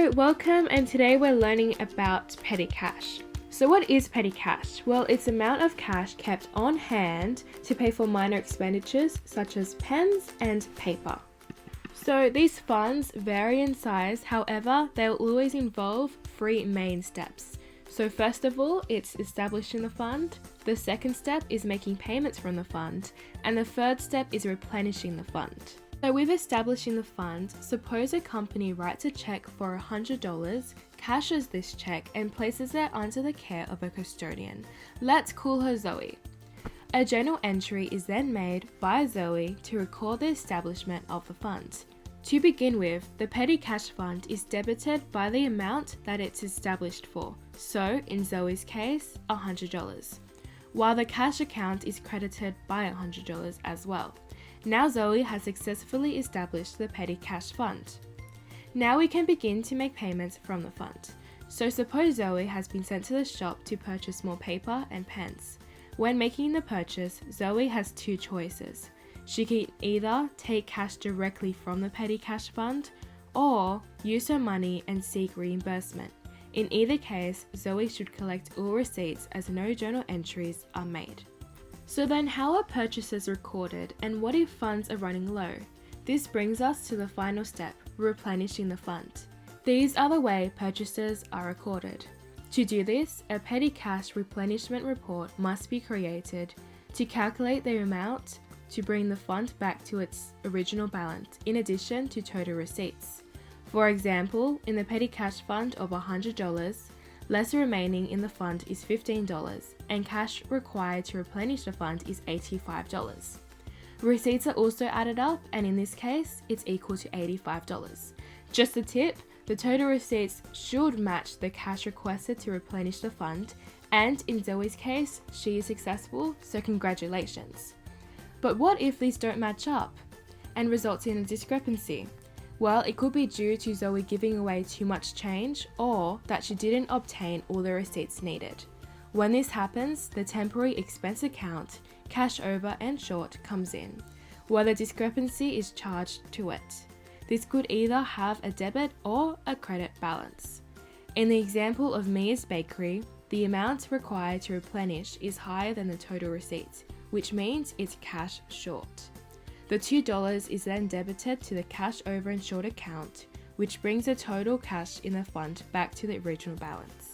Hello, welcome, and today we're learning about petty cash. So what is petty cash? Well, it's the amount of cash kept on hand to pay for minor expenditures such as pens and paper. So these funds vary in size, however, they'll always involve three main steps. So first of all, it's establishing the fund. The second step is making payments from the fund. And the third step is replenishing the fund. So with establishing the fund, suppose a company writes a check for $100, cashes this check and places it under the care of a custodian. Let's call her Zoe. A journal entry is then made by Zoe to record the establishment of the fund. To begin with, the petty cash fund is debited by the amount that it's established for, so in Zoe's case, $100, while the cash account is credited by $100 as well. Now Zoe has successfully established the petty cash fund. Now we can begin to make payments from the fund. So suppose Zoe has been sent to the shop to purchase more paper and pens. When making the purchase, Zoe has two choices. She can either take cash directly from the petty cash fund or use her money and seek reimbursement. In either case, Zoe should collect all receipts as no journal entries are made. So then how are purchases recorded, and what if funds are running low? This brings us to the final step, replenishing the fund. These are the way purchases are recorded. To do this, a petty cash replenishment report must be created to calculate the amount to bring the fund back to its original balance, in addition to total receipts. For example, in the petty cash fund of $100, less remaining in the fund is $15, and cash required to replenish the fund is $85. Receipts are also added up, and in this case, it's equal to $85. Just a tip, the total receipts should match the cash requested to replenish the fund, and in Zoe's case, she is successful, so congratulations. But what if these don't match up and results in a discrepancy? Well, it could be due to Zoe giving away too much change or that she didn't obtain all the receipts needed. When this happens, the temporary expense account, cash over and short, comes in, where the discrepancy is charged to it. This could either have a debit or a credit balance. In the example of Mia's Bakery, the amount required to replenish is higher than the total receipts, which means it's cash short. The $2 is then debited to the cash over and short account, which brings the total cash in the fund back to the original balance.